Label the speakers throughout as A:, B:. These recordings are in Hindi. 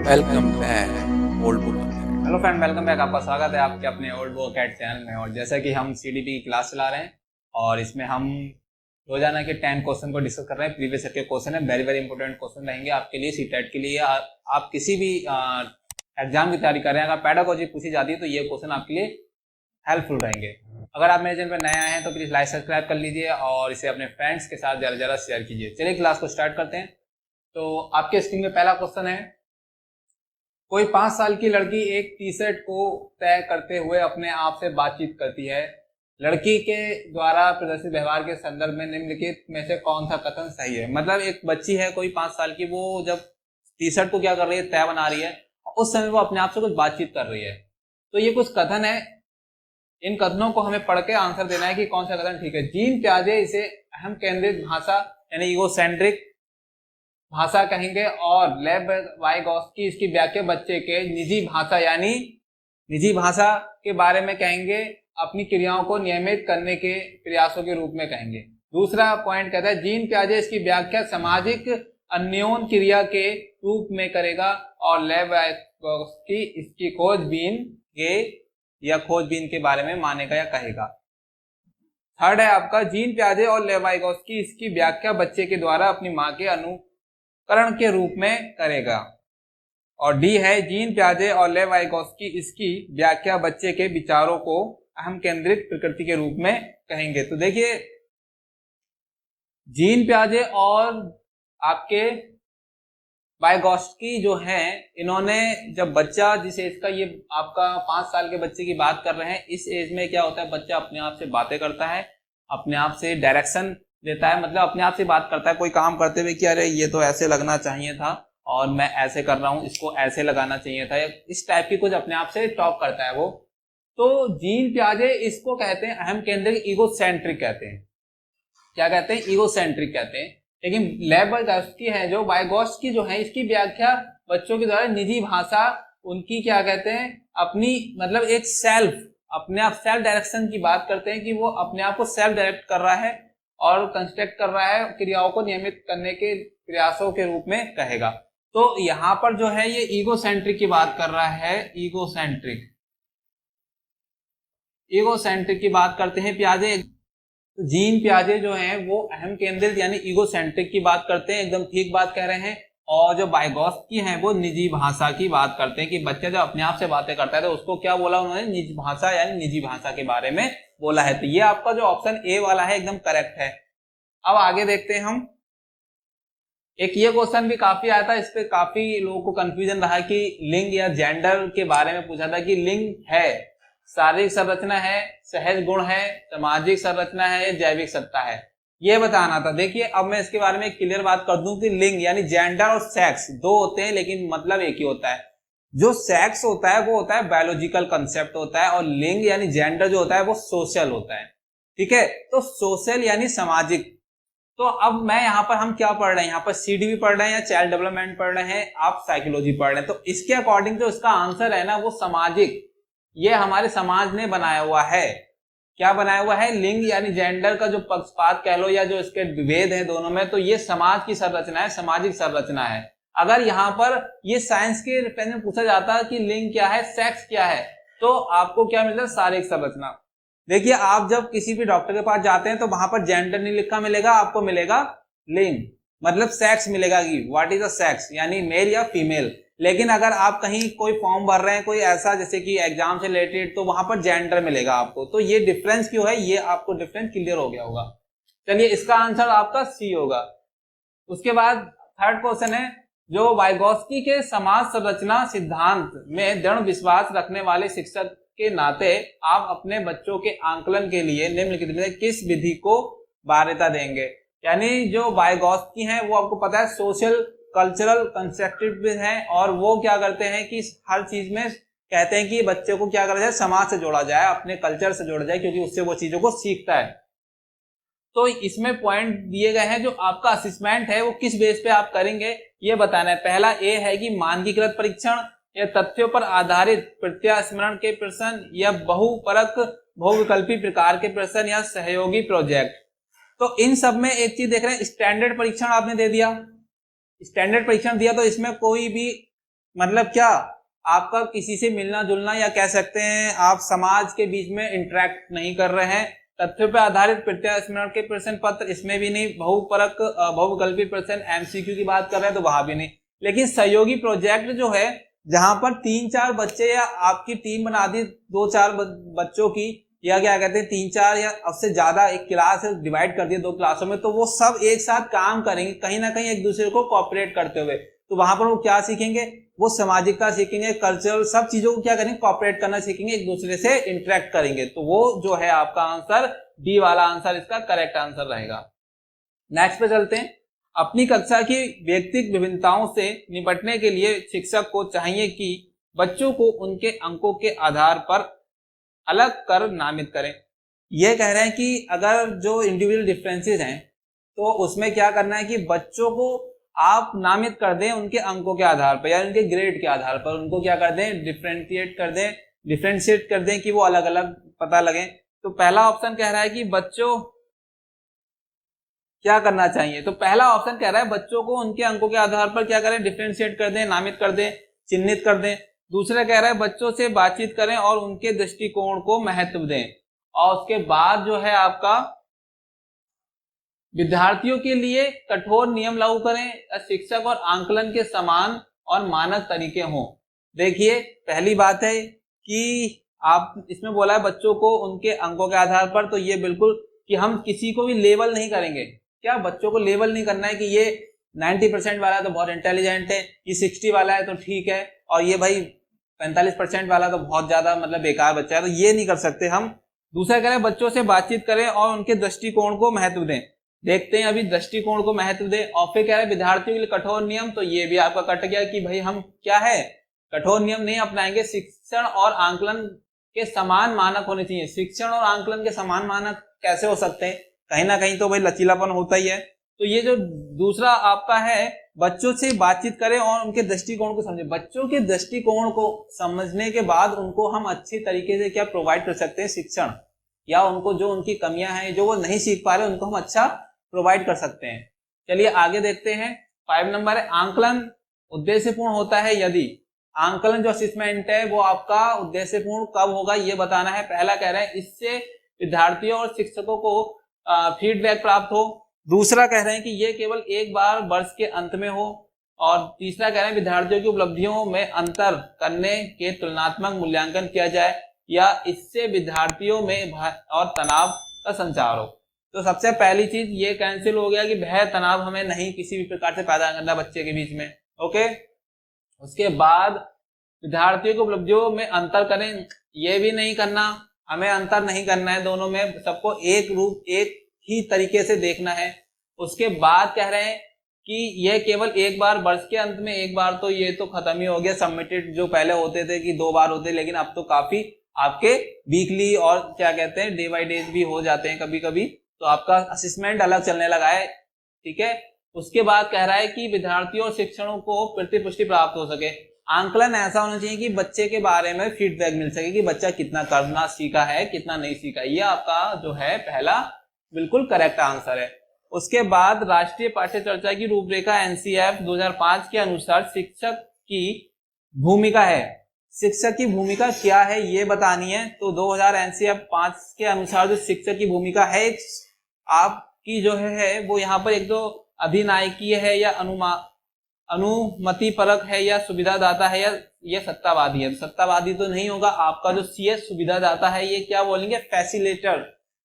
A: Welcome back old book.
B: Hello friend, welcome back. आपका स्वागत है आपके अपने ओल्ड बुक एकेडमी चैनल में। और जैसा कि हम सीडीपी की क्लास चला रहे हैं और इसमें हम रोजाना के 10 क्वेश्चन को डिस्कस कर रहे हैं। प्रीवियस ईयर के क्वेश्चन है, वेरी वेरी इंपॉर्टेंट क्वेश्चन रहेंगे आपके लिए सीटेट के लिए। आप किसी भी एग्जाम की तैयारी कर रहे हैं, अगर पेडागोजी पूछी जाती है तो ये क्वेश्चन आपके लिए हेल्पफुल रहेंगे। अगर आप मेरे चैनल पर नया हैं तो प्लीज लाइक सब्सक्राइब कर लीजिए और इसे अपने फ्रेंड्स के साथ ज़्यादा से ज़्यादा शेयर कीजिए। चलिए क्लास को स्टार्ट करते हैं। तो आपके स्क्रीन में पहला क्वेश्चन है, कोई 5 साल की लड़की एक टी शर्ट को तय करते हुए अपने आप से बातचीत करती है। लड़की के द्वारा प्रदर्शित व्यवहार के संदर्भ में निम्नलिखित में से कौन सा कथन सही है। मतलब एक बच्ची है कोई 5 साल की, वो जब टी शर्ट को क्या कर रही है, तय बना रही है, उस समय वो अपने आप से कुछ बातचीत कर रही है। तो ये कुछ कथन है, इन कथनों को हमें पढ़ के आंसर देना है कि कौन सा कथन ठीक है। जीन प्याजे इसे अहम केंद्रित भाषा यानी ईगोसेंट्रिक भाषा कहेंगे और लेव वाइगोस्की इसकी व्याख्या बच्चे के निजी भाषा यानी निजी भाषा के बारे में कहेंगे, अपनी क्रियाओं को नियमित करने के प्रयासों के रूप में कहेंगे। दूसरा पॉइंट कहता है जीन प्याजे इसकी व्याख्या सामाजिक अन्योन क्रिया के रूप में करेगा और लेव वाइगोस्की इसकी खोजबीन के या खोजबीन के बारे में मानेगा या कहेगा। थर्ड है आपका, जीन प्याजे और लेव वाइगोस्की इसकी व्याख्या बच्चे के द्वारा अपनी मां के अनुकरण के रूप में करेगा। और डी है, जीन प्याजे और लेव वाइगोस्की इसकी व्याख्या बच्चे के विचारों को अहम केंद्रित प्रकृति के रूप में कहेंगे। तो देखिए, जीन प्याजे और आपके वाइगोस्की जो हैं, इन्होंने जब बच्चा जिस एज का, ये आपका 5 साल के बच्चे की बात कर रहे हैं, इस एज में क्या होता है, बच्चा अपने आप से बातें करता है, अपने आप से डायरेक्शन देता है, मतलब अपने आप से बात करता है कोई काम करते हुए कि अरे ये तो ऐसे लगना चाहिए था और मैं ऐसे कर रहा हूं, इसको ऐसे लगाना चाहिए था, इस टाइप की कुछ अपने आप से टॉक करता है वो। तो जीन प्याजे इसको कहते हैं अहम केंद्रित, ईगोसेंट्रिक कहते हैं। क्या कहते हैं? ईगोसेंट्रिक कहते हैं। लेकिन लेव वाइगोस्की है जो वाइगोस्की जो है, इसकी व्याख्या बच्चों के द्वारा निजी भाषा उनकी क्या कहते हैं, अपनी मतलब एक सेल्फ, अपने आप सेल्फ डायरेक्शन की बात करते हैं कि वो अपने आप को सेल्फ डायरेक्ट कर रहा है और कंस्ट्रक्ट कर रहा है, क्रियाओं को नियमित करने के प्रयासों के रूप में कहेगा। तो यहां पर जो है ये ईगोसेंट्रिक की बात कर रहा है, ईगोसेंट्रिक की बात करते हैं प्याजे। जीन प्याजे जो हैं वो अहम केंद्रित यानी ईगोसेंट्रिक की बात करते हैं, एकदम ठीक बात कह रहे हैं। और जो वाइगोस्की हैं वो निजी भाषा की बात करते हैं कि बच्चा जब अपने आप से बातें करता है तो उसको क्या बोला उन्होंने, निजी भाषा यानी निजी भाषा के बारे में बोला है। तो ये आपका जो ऑप्शन ए वाला है एकदम करेक्ट है। अब आगे देखते हैं हम। एक ये क्वेश्चन भी काफी आया था, इस पे काफी लोगों को कंफ्यूजन रहा कि लिंग या जेंडर के बारे में पूछा था कि लिंग है, शारीरिक संरचना है, सहज गुण है, सामाजिक संरचना है, जैविक सत्ता है, ये बताना था। देखिए अब मैं इसके बारे में क्लियर बात कर दूं कि लिंग यानी जेंडर और सेक्स दो होते हैं लेकिन मतलब एक ही होता है। जो सेक्स होता है वो होता है बायोलॉजिकल कंसेप्ट होता है और लिंग यानी जेंडर जो होता है वो सोशल होता है। ठीक है, तो सोशल यानी सामाजिक। तो अब मैं यहाँ पर हम क्या पढ़ रहे हैं, यहाँ पर सीडीपी पढ़ रहे हैं या चाइल्ड डेवलपमेंट पढ़ रहे हैं, आप साइकोलॉजी पढ़ रहे हैं। तो इसके अकॉर्डिंग जो इसका आंसर है ना वो सामाजिक, ये हमारे समाज ने बनाया हुआ है। क्या बनाया हुआ है? लिंग यानी जेंडर का जो पक्षपात कह लो या जो इसके विभेद है दोनों में, तो ये समाज की संरचना है, सामाजिक संरचना है। अगर यहाँ पर ये साइंस के पेन में पूछा जाता है कि लिंग क्या है, सेक्स क्या है, तो आपको क्या मिलता है? शारीरिक संरचना। देखिए आप जब किसी भी डॉक्टर के पास जाते हैं तो वहां पर जेंडर नहीं लिखा मिलेगा, आपको मिलेगा लिंग, मतलब सेक्स मिलेगा कि व्हाट इज द सेक्स यानी मेल या फीमेल। लेकिन अगर आप कहीं कोई फॉर्म भर रहे हैं कोई ऐसा जैसे कि एग्जाम से रिलेटेड, तो वहां पर जेंडर मिलेगा आपको। तो ये डिफरेंस क्यों है, ये आपको डिफरेंस क्लियर हो गया होगा। चलिए इसका आंसर आपका सी होगा। उसके बाद थर्ड क्वेश्चन है, जो वाइगोस्की के समाज संरचना सिद्धांत में दृढ़ विश्वास रखने वाले शिक्षक के नाते आप अपने बच्चों के आंकलन के लिए निम्नलिखित में किस विधि को वरीयता देंगे। यानी जो वाइगोस्की हैं वो आपको पता है सोशल कल्चरल कंस्ट्रक्टिव हैं और वो क्या करते हैं कि हर चीज में कहते हैं कि बच्चे को क्या करा जाए, समाज से जोड़ा जाए, अपने कल्चर से जोड़ा जाए, क्योंकि उससे वो चीजों को सीखता है। तो इसमें पॉइंट दिए गए हैं, जो आपका असेसमेंट है वो किस बेस पे आप करेंगे ये बताना है। पहला ए है कि मानकीकृत परीक्षण या तथ्यों पर आधारित प्रत्यास्मरण के प्रश्न या बहुपरक बहुविकल्पी प्रकार के प्रश्न या सहयोगी प्रोजेक्ट। तो इन सब में एक चीज देख रहे हैं, स्टैंडर्ड परीक्षण आपने दे दिया, स्टैंडर्ड परीक्षण दिया तो इसमें कोई भी मतलब क्या आपका किसी से मिलना जुलना या कह सकते हैं आप समाज के बीच में इंटरेक्ट नहीं कर रहे हैं। तथ्यों पर आधारित प्रत्यास्मरण के प्रश्न पत्र, इसमें भी नहीं। बहुपरक बहुविकल्पी प्रश्न एमसीक्यू की बात कर रहे हैं तो वहां भी नहीं। लेकिन सहयोगी प्रोजेक्ट जो है, जहां पर 3-4 बच्चे या आपकी टीम बना दी 2-4 बच्चों की, या क्या कहते हैं 3-4 या उससे ज्यादा, एक क्लास डिवाइड कर दिया 2 क्लासों में, तो वो सब एक साथ काम करेंगे कहीं ना कहीं एक दूसरे को कोऑपरेट करते हुए। तो वहां पर वो क्या सीखेंगे, वो सामाजिकता सीखेंगे, कल्चरल सब चीजों को क्या करेंगे, कोऑपरेट करना सीखेंगे, एक दूसरे से इंटरेक्ट करेंगे। तो वो जो है आपका आंसर डी वाला आंसर इसका करेक्ट आंसर रहेगा। नेक्स्ट पे चलते हैं। अपनी कक्षा की व्यक्तिगत विभिन्नताओं से निपटने के लिए शिक्षक को चाहिए कि बच्चों को उनके अंकों के आधार पर अलग कर नामित करें। ये कह रहे हैं कि अगर जो इंडिविजुअल डिफरेंसेस हैं तो उसमें क्या करना है कि बच्चों को आप नामित कर दें उनके अंकों के आधार पर या उनके ग्रेड के आधार पर, उनको क्या कर दें, डिफरेंशिएट कर दें कि वो अलग अलग पता लगे। तो पहला ऑप्शन कह रहा है कि बच्चों क्या करना चाहिए, तो पहला ऑप्शन कह रहा है बच्चों को उनके अंकों के आधार पर क्या करें, डिफरेंशिएट कर दें, नामित कर दें, चिन्हित कर दें। दूसरा कह रहा है बच्चों से बातचीत करें और उनके दृष्टिकोण को महत्व दें। और उसके बाद जो है आपका विद्यार्थियों के लिए कठोर नियम लागू करें, शिक्षक और आंकलन के समान और मानक तरीके हों। देखिए पहली बात है कि आप इसमें बोला है बच्चों को उनके अंकों के आधार पर, तो ये बिल्कुल कि हम किसी को भी लेवल नहीं करेंगे। क्या बच्चों को लेवल नहीं करना है कि ये 90% वाला है तो बहुत इंटेलिजेंट है, ये 60 वाला है तो ठीक है, और ये भाई 45% वाला तो बहुत ज्यादा मतलब बेकार बच्चा है, तो ये नहीं कर सकते हम। दूसरा कह रहे हैं बच्चों से बातचीत करें और उनके दृष्टिकोण को महत्व दें। देखते हैं अभी दृष्टिकोण को महत्व दें। और फिर कह रहे हैं विद्यार्थियों के लिए कठोर नियम, तो ये भी आपका कट गया कि भाई हम क्या है, कठोर नियम नहीं अपनाएंगे, शिक्षण और आंकलन के समान मानक होने चाहिए। शिक्षण और आंकलन के समान मानक कैसे हो सकते हैं, कहीं ना कहीं तो भाई लचीलापन होता ही है। तो ये जो दूसरा आपका है बच्चों से बातचीत करें और उनके दृष्टिकोण को समझें। बच्चों के दृष्टिकोण को समझने के बाद उनको हम अच्छी तरीके से क्या प्रोवाइड कर सकते हैं, शिक्षण, या उनको जो उनकी कमियां हैं जो वो नहीं सीख पा रहे उनको हम अच्छा प्रोवाइड कर सकते हैं। चलिए आगे देखते हैं। 5 नंबर है आंकलन उद्देश्यपूर्ण होता है यदि। आंकलन जो असेसमेंट है वो आपका उद्देश्यपूर्ण कब होगा ये बताना है। पहला कह रहे हैं इससे विद्यार्थियों और शिक्षकों को फीडबैक प्राप्त हो। दूसरा कह रहे हैं कि ये केवल एक बार वर्ष के अंत में हो। और तीसरा कह रहे हैं विद्यार्थियों की उपलब्धियों में अंतर करने के तुलनात्मक मूल्यांकन किया जाए, या इससे विद्यार्थियों में भय और तनाव का संचार हो। तो सबसे पहली चीज ये कैंसिल हो गया कि भय तनाव हमें नहीं किसी भी प्रकार से पैदा करना बच्चे के बीच में। ओके, उसके बाद विद्यार्थियों की उपलब्धियों में अंतर करें, ये भी नहीं करना, हमें अंतर नहीं करना है, दोनों में सबको एक रूप एक ही तरीके से देखना है। उसके बाद कह रहे हैं कि यह केवल एक बार वर्ष के अंत में एक बार, तो ये तो खत्म ही हो गया। सबमिटेड जो पहले होते थे कि 2 बार होते, लेकिन अब तो काफी आपके वीकली और क्या कहते हैं डे बाय डेज भी हो जाते हैं कभी कभी, तो आपका असेसमेंट अलग चलने लगा है। ठीक है, उसके बाद कह रहा है कि विद्यार्थियों और शिक्षकों को प्रतिपुष्टि प्राप्त हो सके। आंकलन ऐसा होना चाहिए कि बच्चे के बारे में फीडबैक मिल सके कि बच्चा कितना करना सीखा है, कितना नहीं सीखा। ये आपका जो है पहला बिल्कुल करेक्ट आंसर है। उसके बाद राष्ट्रीय पाठ्य चर्चा की रूपरेखा एनसीएफ 2005 के अनुसार शिक्षक की भूमिका है। शिक्षक की भूमिका क्या है ये बतानी है। तो 2000 एनसीएफ 5 के अनुसार जो शिक्षक की भूमिका है आपकी जो है वो यहाँ पर एक तो अधिनायकीय है या अनुमति परक है या सुविधादाता है या ये सत्तावादी है। सत्तावादी तो नहीं होगा, आपका जो सीएस सुविधादाता है ये क्या बोलेंगे,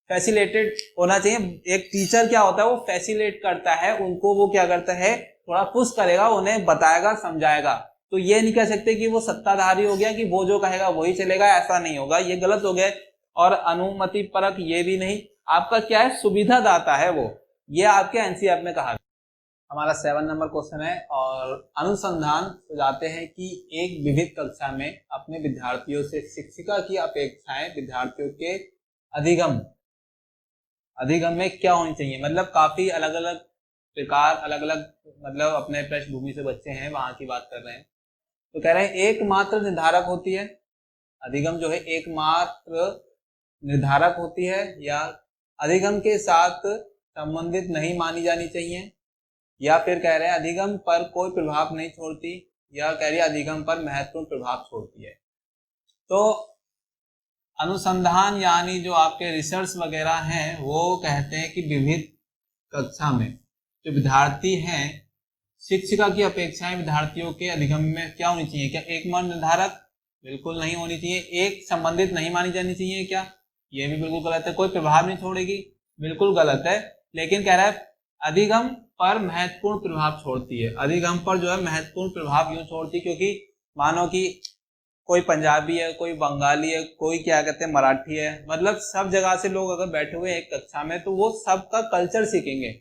B: फैसिलेटेड होना चाहिए। एक टीचर क्या होता है वो फैसिलेट करता है उनको, वो क्या करता है थोड़ा पुश करेगा, उन्हें बताएगा, समझाएगा। तो ये नहीं कह सकते कि वो सत्ताधारी हो गया कि वो जो कहेगा वही चलेगा, ऐसा नहीं होगा, ये गलत हो गया। और अनुमति परक ये भी नहीं, आपका क्या है सुविधादाता है वो, ये आपके एनसीएफ में कहा। हमारा 7 नंबर क्वेश्चन है और अनुसंधान सुझाते हैं कि एक विविध कक्षा में अपने विद्यार्थियों से शिक्षिका की अपेक्षाएं विद्यार्थियों के अधिगम में क्या होनी चाहिए। मतलब काफी अलग अलग प्रकार, अलग अलग मतलब अपने पृष्ठभूमि से बच्चे हैं, वहां की बात कर रहे हैं। तो कह रहे हैं एकमात्र निर्धारक होती है, अधिगम जो है एकमात्र निर्धारक होती है या अधिगम के साथ संबंधित नहीं मानी जानी चाहिए। या फिर कह रहे हैं अधिगम पर कोई प्रभाव नहीं छोड़ती, या कह रही है अधिगम पर महत्वपूर्ण प्रभाव छोड़ती है। तो अनुसंधान यानी जो आपके रिसर्च वगैरह हैं वो कहते हैं कि विविध कक्षा में जो विद्यार्थी हैं, शिक्षिका की अपेक्षाएं विद्यार्थियों के अधिगम में क्या होनी चाहिए? क्या एक मान निर्धारक? बिल्कुल नहीं होनी चाहिए। एक संबंधित नहीं मानी जानी चाहिए क्या? ये भी बिल्कुल गलत है। कोई प्रभाव नहीं छोड़ेगी? बिल्कुल गलत है। लेकिन कह रहा है अधिगम पर महत्वपूर्ण प्रभाव छोड़ती है। अधिगम पर जो है महत्वपूर्ण प्रभाव क्यों छोड़ती? क्योंकि मानो कि कोई पंजाबी है, कोई बंगाली है, कोई क्या कहते हैं मराठी है, मतलब सब जगह से लोग अगर बैठे हुए एक कक्षा में तो वो सबका कल्चर सीखेंगे,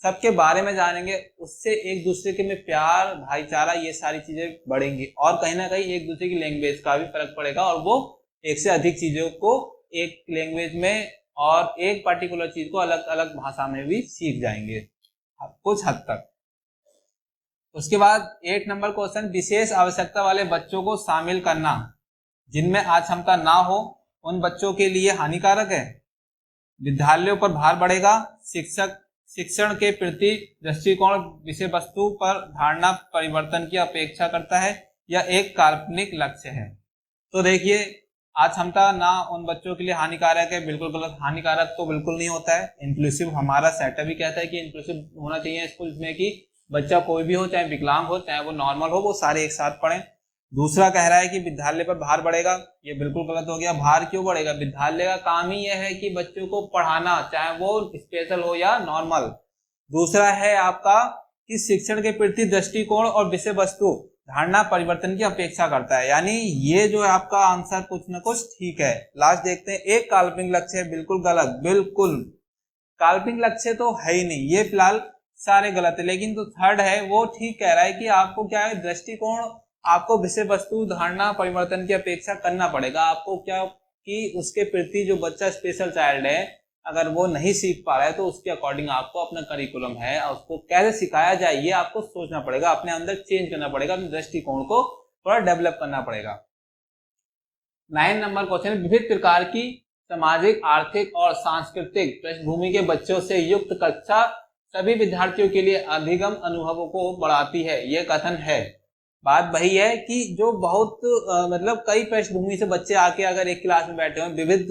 B: सबके बारे में जानेंगे, उससे एक दूसरे के में प्यार, भाईचारा, ये सारी चीजें बढ़ेंगी और कहीं ना कहीं एक दूसरे की लैंग्वेज का भी फर्क पड़ेगा और वो एक से अधिक चीजों को एक लैंग्वेज में और एक पर्टिकुलर चीज को अलग अलग भाषा में भी सीख जाएंगे कुछ हद तक। उसके बाद 8 नंबर क्वेश्चन, विशेष आवश्यकता वाले बच्चों को शामिल करना जिनमें आज क्षमता ना हो उन बच्चों के लिए हानिकारक है। विद्यालयों पर भार बढ़ेगा। शिक्षण के प्रति दृष्टिकोण विषय वस्तु पर धारणा परिवर्तन की अपेक्षा करता है या एक काल्पनिक लक्ष्य है। तो देखिए आज क्षमता ना उन बच्चों के लिए हानिकारक है, बिल्कुल गलत। हानिकारक तो बिल्कुल नहीं होता है। इंक्लूसिव हमारा सेटअप भी कहता है कि इंक्लूसिव होना चाहिए स्कूल में, कि बच्चा कोई भी हो, चाहे विकलांग हो चाहे वो नॉर्मल हो, वो सारे एक साथ पढ़ें। दूसरा कह रहा है कि विद्यालय पर भार बढ़ेगा, ये बिल्कुल गलत हो गया। भार क्यों बढ़ेगा? विद्यालय का काम ही यह है कि बच्चों को पढ़ाना, चाहे वो स्पेशल हो या नॉर्मल। दूसरा है आपका कि शिक्षण के प्रति दृष्टिकोण और विषय वस्तु धारणा परिवर्तन की अपेक्षा करता है, यानी ये जो है आपका आंसर कुछ ना कुछ ठीक है। लास्ट देखते हैं, एक काल्पनिक लक्ष्य है, बिल्कुल गलत। बिल्कुल काल्पनिक लक्ष्य तो है ही नहीं, ये फिलहाल सारे गलत है। लेकिन तो थर्ड है वो ठीक कह रहा है कि आपको क्या है, दृष्टिकोण, आपको विषय वस्तु धारणा परिवर्तन की अपेक्षा करना पड़ेगा। आपको क्या कि उसके प्रति जो बच्चा स्पेशल चाइल्ड है अगर वो नहीं सीख पा रहा है तो उसके अकॉर्डिंग आपको अपना करिकुलम है उसको कैसे सिखाया जाए ये आपको सोचना पड़ेगा, अपने अंदर चेंज करना पड़ेगा, अपने दृष्टिकोण को थोड़ा डेवलप करना पड़ेगा। 9 नंबर क्वेश्चन, विविध प्रकार की सामाजिक, आर्थिक और सांस्कृतिक पृष्ठभूमि के बच्चों से युक्त कक्षा सभी विद्यार्थियों के लिए अधिगम अनुभवों को बढ़ाती है। यह कथन है। बात वही है कि जो बहुत मतलब कई पृष्ठभूमि से बच्चे आके अगर एक क्लास में बैठे हुए, विविध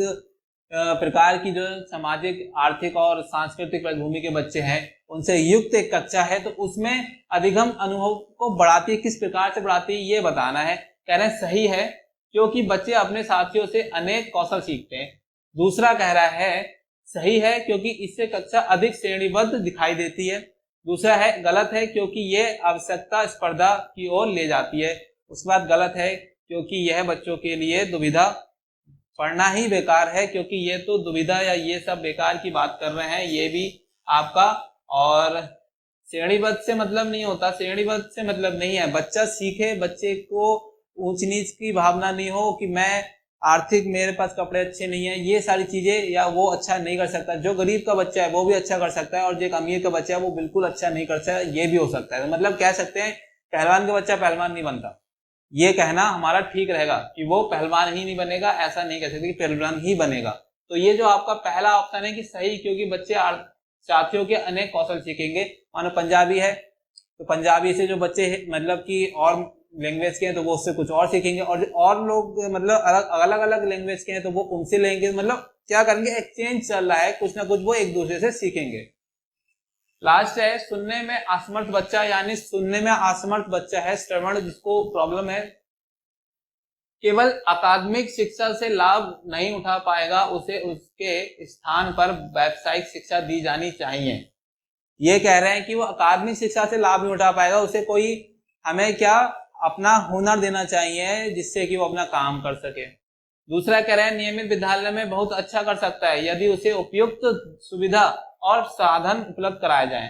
B: प्रकार की जो सामाजिक, आर्थिक और सांस्कृतिक पृष्ठभूमि के बच्चे हैं उनसे युक्त एक कक्षा है, तो उसमें अधिगम अनुभव को बढ़ाती है। किस प्रकार से बढ़ाती है ये बताना है। कह रहे हैं सही है क्योंकि बच्चे अपने साथियों से अनेक कौशल सीखते हैं। दूसरा कह रहा है सही है क्योंकि इससे कक्षा अधिक श्रेणीबद्ध दिखाई देती है। दूसरा है गलत है क्योंकि ये आवश्यकता स्पर्धा की ओर ले जाती है। उसके बाद गलत है क्योंकि यह बच्चों के लिए दुविधा, पढ़ना ही बेकार है क्योंकि ये तो दुविधा या ये सब बेकार की बात कर रहे हैं, ये भी आपका। और श्रेणीबद्ध से मतलब नहीं होता, श्रेणीबद्ध से मतलब नहीं है, बच्चा सीखे, बच्चे को ऊंच नीच की भावना नहीं हो कि मैं आर्थिक, मेरे पास कपड़े अच्छे नहीं है, ये सारी चीजें, या वो अच्छा नहीं कर सकता। जो गरीब का बच्चा है वो भी अच्छा कर सकता है और जो एक अमीर का बच्चा है वो बिल्कुल अच्छा नहीं कर सकता, ये भी हो सकता है। मतलब कह सकते हैं पहलवान का बच्चा पहलवान नहीं बनता, ये कहना हमारा ठीक रहेगा कि वो पहलवान ही नहीं बनेगा, ऐसा नहीं कह सकते कि पहलवान ही बनेगा। तो ये जो आपका पहला ऑप्शन है कि सही, क्योंकि बच्चे साथियों के अनेक कौशल सीखेंगे। मानो पंजाबी है तो पंजाबी से जो बच्चे मतलब कि और लैंग्वेज के हैं तो वो उससे कुछ और सीखेंगे, और लोग मतलब अलग अलग लैंग्वेज के हैं तो वो उनसे लेंगे, मतलब क्या करेंगे, एक्सचेंज चल रहा है, कुछ ना कुछ वो एक दूसरे से सीखेंगे। लास्ट है सुनने में असमर्थ बच्चा, यानी सुनने में असमर्थ बच्चा है, श्रवण जिसको प्रॉब्लम है, केवल अकादमिक शिक्षा से लाभ नहीं उठा पाएगा, उसे उसके स्थान पर व्यावसायिक शिक्षा दी जानी चाहिए। ये कह रहे हैं कि वो अकादमिक शिक्षा से लाभ नहीं उठा पाएगा, उसे कोई हमें क्या अपना हुनर देना चाहिए जिससे कि वो अपना काम कर सके। दूसरा कह रहे हैं नियमित विद्यालय में बहुत अच्छा कर सकता है यदि उसे उपयुक्त सुविधा और साधन उपलब्ध कराए जाएं।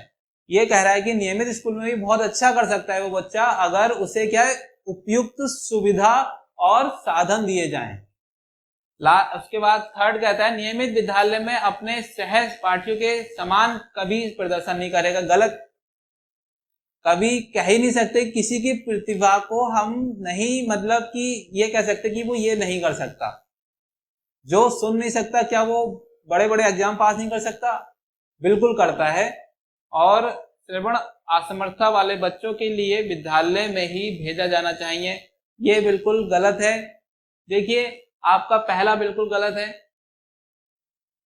B: ये कह रहा है कि नियमित स्कूल में भी बहुत अच्छा कर सकता है वो बच्चा अगर उसे क्या है, उपयुक्त सुविधा और साधन दिए जाएं। उसके बाद थर्ड कहता है नियमित विद्यालय में अपने सहपाठियों के समान कभी प्रदर्शन नहीं करेगा। गलत, कभी कह ही नहीं सकते किसी की प्रतिभा को हम नहीं, मतलब कि ये कह सकते कि वो ये नहीं कर सकता। जो सुन नहीं सकता क्या वो बड़े बड़े एग्जाम पास नहीं कर सकता? बिल्कुल करता है। और श्रवण असमर्थता वाले बच्चों के लिए विद्यालय में ही भेजा जाना चाहिए। ये बिल्कुल गलत है। देखिए आपका पहला बिल्कुल गलत है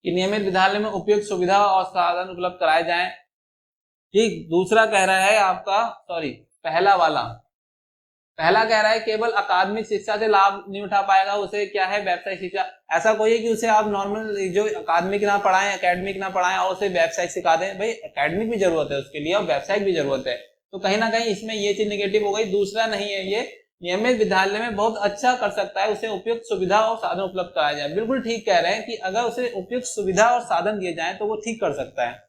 B: कि नियमित विद्यालय में उपयुक्त सुविधा और साधन उपलब्ध कराए जाएं। ठीक, दूसरा कह रहा है आपका पहला कह रहा है केवल अकादमिक शिक्षा से लाभ नहीं उठा पाएगा, उसे क्या है व्यावसायिक शिक्षा। ऐसा कोई है कि उसे आप नॉर्मल जो अकादमिक ना पढ़ाएं, एकेडमिक ना पढ़ाएं और उसे व्यावसायिक सिखा दें। भाई एकेडमिक भी जरूरत है उसके लिए और व्यावसायिक भी जरूरत है, तो कहीं ना कहीं इसमें ये चीज निगेटिव हो गई। दूसरा नहीं है, ये नियमित विद्यालय में बहुत अच्छा कर सकता है, उसे उपयुक्त सुविधा और साधन उपलब्ध कराया जाए। बिल्कुल ठीक कह रहे हैं कि अगर उसे उपयुक्त सुविधा और साधन दिए जाए तो वो ठीक कर सकता है।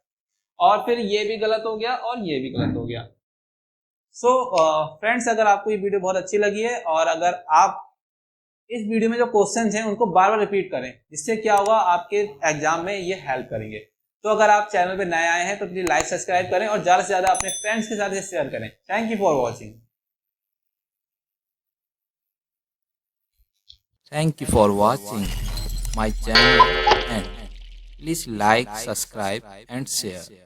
B: और फिर ये भी गलत हो गया और ये भी गलत हो गया। सो फ्रेंड्स, अगर आपको ये वीडियो बहुत अच्छी लगी है और अगर आप इस वीडियो में जो क्वेश्चंस हैं उनको बार बार रिपीट करें, जिससे क्या होगा आपके एग्जाम में ये हेल्प करेंगे। तो अगर आप चैनल पे नए आए हैं तो प्लीज लाइक सब्सक्राइब करें और ज्यादा से ज्यादा अपने फ्रेंड्स के साथ इसे शेयर करें। Thank you for watching.
A: Thank you for watching my channel and please like, subscribe and share.